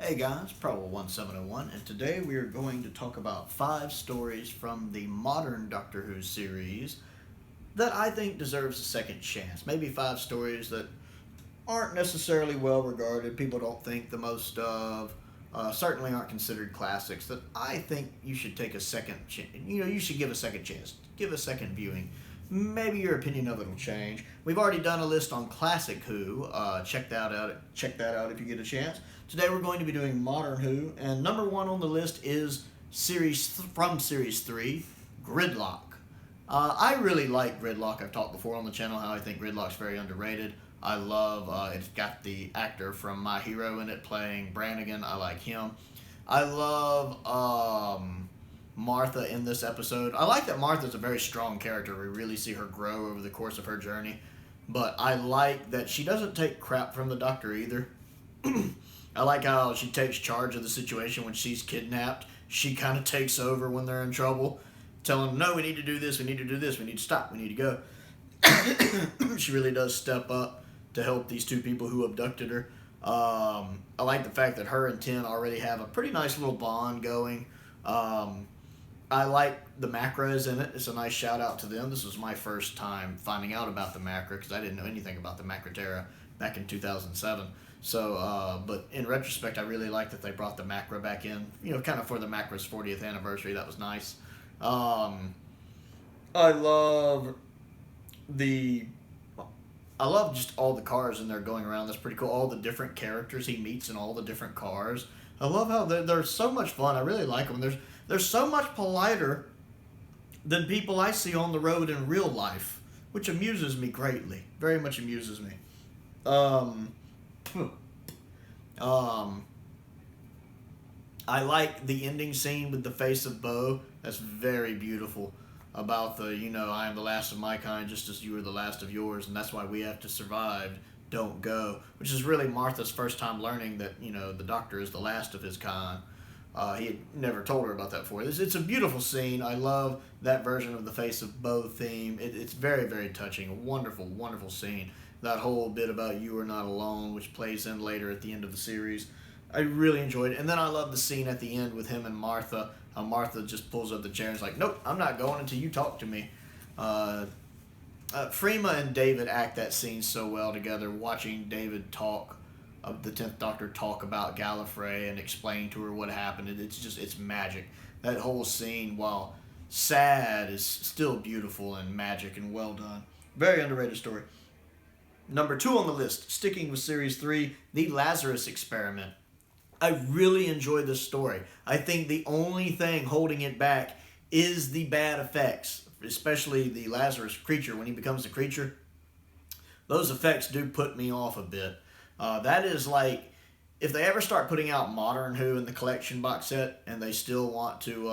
Hey guys, Probable1701, and today we are going to talk about 5 stories from the modern Doctor Who series that I think deserves a second chance. Maybe 5 stories that aren't necessarily well regarded, people don't think the most of, certainly aren't considered classics, that I think you should take a second chance. You should give a second chance, give a second viewing. Maybe your opinion of it will change. We've already done a list on classic Who. Check that out. Check that out if you get a chance. Today we're going to be doing modern Who, and number 1 on the list is series 3, Gridlock. I really like Gridlock. I've talked before on the channel how I think Gridlock's very underrated. I love it's got the actor from My Hero in it playing Brannigan. I like him. I love Martha in this episode. I like that Martha's a very strong character. We really see her grow over the course of her journey. But I like that she doesn't take crap from the Doctor either. I like how she takes charge of the situation when she's kidnapped. She kind of takes over when they're in trouble, telling them, no, we need to do this, we need to do this, we need to stop, we need to go. She really does step up to help these 2 people who abducted her. I like the fact that her and Ten already have a pretty nice little bond going. I like the Macras in it. It's a nice shout out to them. This was my first time finding out about the Macra because I didn't know anything about the Macra back in 2007. So, but in retrospect, I really like that they brought the Macra back in, kind of for the Macra's 40th anniversary. That was nice. I love the I love just all the cars in there going around. That's pretty cool. All the different characters he meets in all the different cars. I love how they're so much fun. I really like them. They're so much politer than people I see on the road in real life, which amuses me greatly. Very much amuses me. I like the ending scene with the face of Bo. That's very beautiful. About the, I am the last of my kind just as you are the last of yours, and that's why we have to survive. Don't go. Which is really Martha's first time learning that, the Doctor is the last of his kind. He had never told her about that before. It's a beautiful scene. I love that version of the Face of Bo theme. It's very, very touching. A wonderful, wonderful scene. That whole bit about you are not alone, which plays in later at the end of the series. I really enjoyed it. And then I love the scene at the end with him and Martha. How Martha just pulls up the chair and is like, nope, I'm not going until you talk to me. Freema and David act that scene so well together, watching David talk, the 10th Doctor talk about Gallifrey and explain to her what happened. It's magic. That whole scene, while sad, is still beautiful and magic and well done. Very underrated story. Number 2 on the list, sticking with Series 3, The Lazarus Experiment. I really enjoyed this story. I think the only thing holding it back is the bad effects, especially the Lazarus creature. When he becomes the creature, those effects do put me off a bit. That is like, if they ever start putting out Modern Who in the collection box set and they still want to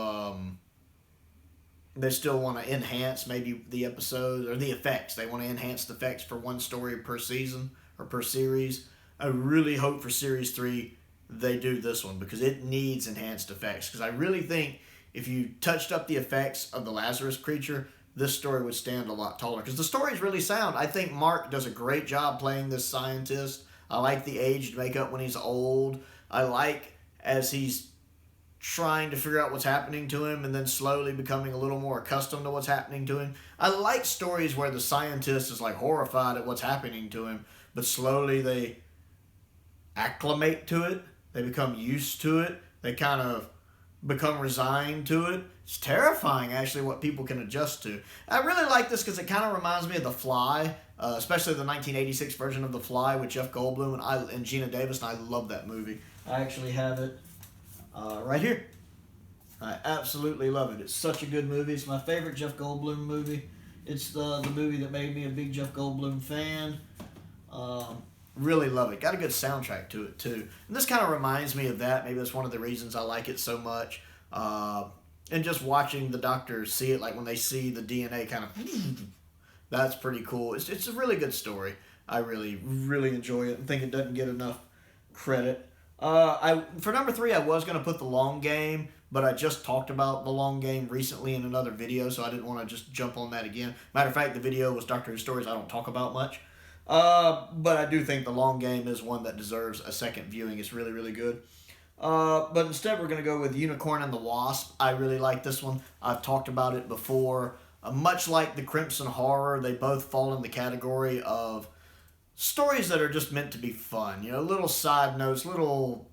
enhance maybe the episodes or the effects. They want to enhance the effects for one story per season or per series. I really hope for Series 3 they do this one because it needs enhanced effects. Because I really think if you touched up the effects of the Lazarus creature, this story would stand a lot taller. Because the story is really sound. I think Mark does a great job playing this scientist. I like the aged makeup when he's old. I like as he's trying to figure out what's happening to him and then slowly becoming a little more accustomed to what's happening to him. I like stories where the scientist is like horrified at what's happening to him, but slowly they acclimate to it. They become used to it. They kind of become resigned to it. It's terrifying, actually, what people can adjust to. I really like this because it kind of reminds me of The Fly, especially the 1986 version of The Fly with Jeff Goldblum and Gina Davis, and I love that movie. I actually have it right here. I absolutely love it. It's such a good movie. It's my favorite Jeff Goldblum movie. It's the movie that made me a big Jeff Goldblum fan. Really love it. Got a good soundtrack to it, too. And this kind of reminds me of that. Maybe that's one of the reasons I like it so much. And just watching the Doctor see it, like when they see the DNA kind of... That's pretty cool. It's a really good story. I really, really enjoy it and think it doesn't get enough credit. For number 3, I was going to put The Long Game, but I just talked about The Long Game recently in another video, so I didn't want to just jump on that again. Matter of fact, the video was Doctor Who stories I don't talk about much. But I do think The Long Game is one that deserves a second viewing. It's really, really good. But instead, we're going to go with Unicorn and the Wasp. I really like this one. I've talked about it before. Much like the Crimson Horror, they both fall in the category of stories that are just meant to be fun. Little side notes, little.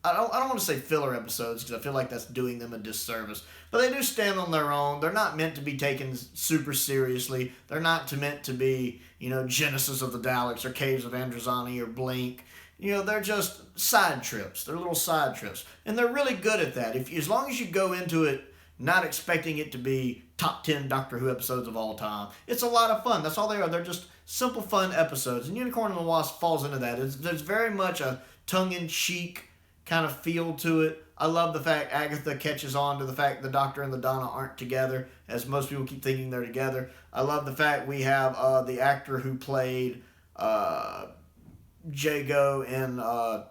I don't want to say filler episodes because I feel like that's doing them a disservice. But they do stand on their own. They're not meant to be taken super seriously. They're not meant to be, Genesis of the Daleks or Caves of Androzani or Blink. They're just side trips. They're little side trips. And they're really good at that. As long as you go into it not expecting it to be top 10 Doctor Who episodes of all time, it's a lot of fun. That's all they are. They're just simple, fun episodes. And Unicorn and the Wasp falls into that. There's very much a tongue-in-cheek kind of feel to it. I love the fact Agatha catches on to the fact the Doctor and the Donna aren't together, as most people keep thinking they're together. I love the fact we have the actor who played Jago in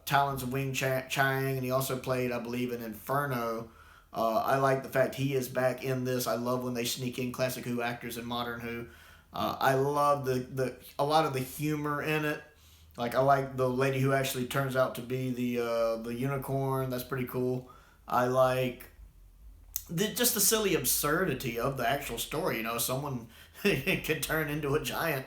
Talons of Wing Chiang, and he also played, I believe, in Inferno. I like the fact he is back in this. I love when they sneak in classic Who actors in modern Who. I love a lot of the humor in it. Like, I like the lady who actually turns out to be the unicorn. That's pretty cool. I like just the silly absurdity of the actual story. Someone can turn into a giant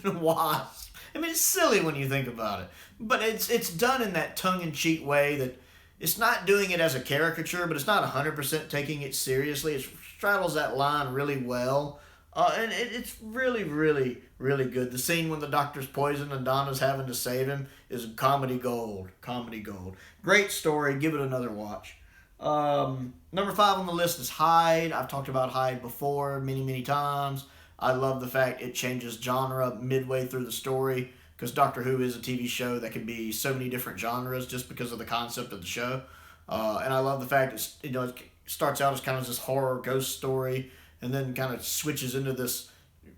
wasp. I mean, it's silly when you think about it. But it's done in that tongue-in-cheek way that it's not doing it as a caricature, but it's not 100% taking it seriously. It straddles that line really well. And it's really, really, really good. The scene when the Doctor's poisoned and Donna's having to save him is comedy gold. Comedy gold. Great story. Give it another watch. Number 5 on the list is Hyde. I've talked about Hyde before many, many times. I love the fact it changes genre midway through the story, because Doctor Who is a TV show that can be so many different genres just because of the concept of the show. And I love the fact it starts out as kind of this horror ghost story, and then kind of switches into this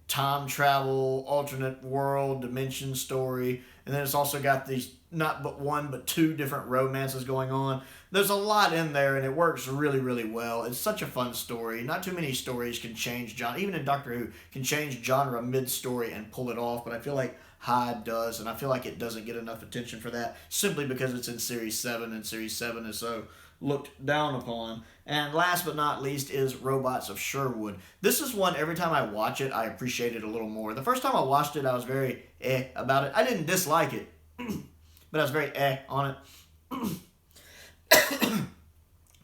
time travel, alternate world, dimension story. And then it's also got these not but one but two different romances going on. There's a lot in there, and it works really, really well. It's such a fun story. Not too many stories can change genre, even in Doctor Who, can change genre mid-story and pull it off. But I feel like Hyde does, and I feel like it doesn't get enough attention for that, simply because it's in Series 7, and Series 7 is so looked down upon. And last but not least is Robots of Sherwood. This is one, every time I watch it, I appreciate it a little more. The first time I watched it, I was very about it. I didn't dislike it, but I was very on it.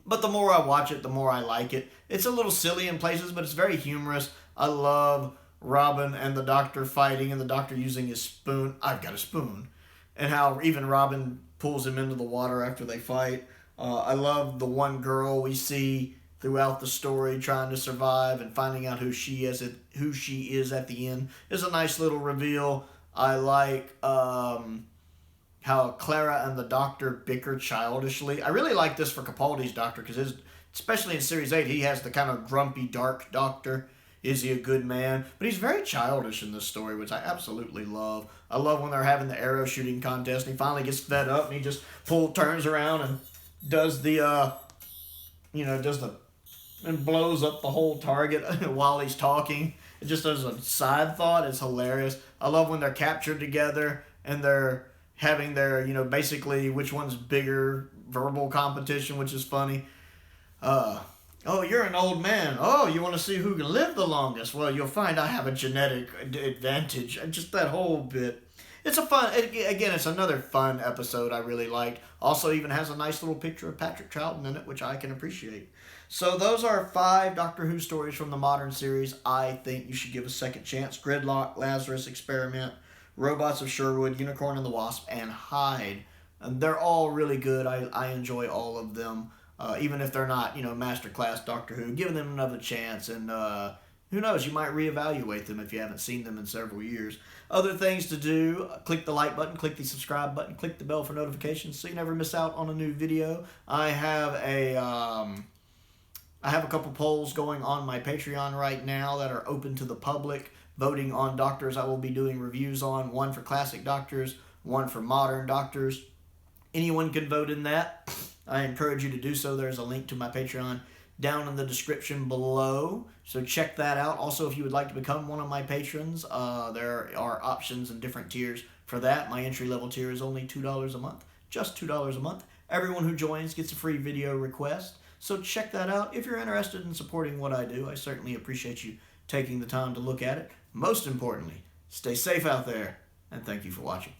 But the more I watch it, the more I like it. It's a little silly in places, but it's very humorous. I love Robin and the Doctor fighting, and the Doctor using his spoon. I've got a spoon. And how even Robin pulls him into the water after they fight. I love the one girl we see throughout the story trying to survive and finding out who she is at the end. It's a nice little reveal. I like how Clara and the Doctor bicker childishly. I really like this for Capaldi's Doctor, because especially in Series 8, he has the kind of grumpy, dark Doctor. Is he a good man? But he's very childish in this story, which I absolutely love. I love when they're having the arrow shooting contest, and he finally gets fed up, and he just turns around and does and blows up the whole target while he's talking. It just as a side thought, it's hilarious. I love when they're captured together and they're having their, basically which one's bigger verbal competition, which is funny. Oh, you're an old man. Oh, you want to see who can live the longest? Well, you'll find I have a genetic advantage. Just that whole bit. It's it's another fun episode I really liked. Also even has a nice little picture of Patrick Troughton in it, which I can appreciate. So those are 5 Doctor Who stories from the modern series I think you should give a second chance. Gridlock, Lazarus Experiment, Robots of Sherwood, Unicorn and the Wasp, and Hyde. And they're all really good. I enjoy all of them. Even if they're not, masterclass Doctor Who, giving them another chance, and who knows, you might reevaluate them if you haven't seen them in several years. Other things to do, click the like button, click the subscribe button, click the bell for notifications so you never miss out on a new video. I have a couple polls going on my Patreon right now that are open to the public, voting on Doctors I will be doing reviews on, one for classic Doctors, one for modern Doctors. Anyone can vote in that. I encourage you to do so. There's a link to my Patreon down in the description below, so check that out. Also, if you would like to become one of my patrons, there are options and different tiers for that. My entry-level tier is only $2 a month. just $2 a month. Everyone who joins gets a free video request. So check that out if you're interested in supporting what I do. I certainly appreciate you taking the time to look at it. Most importantly, stay safe out there, and thank you for watching.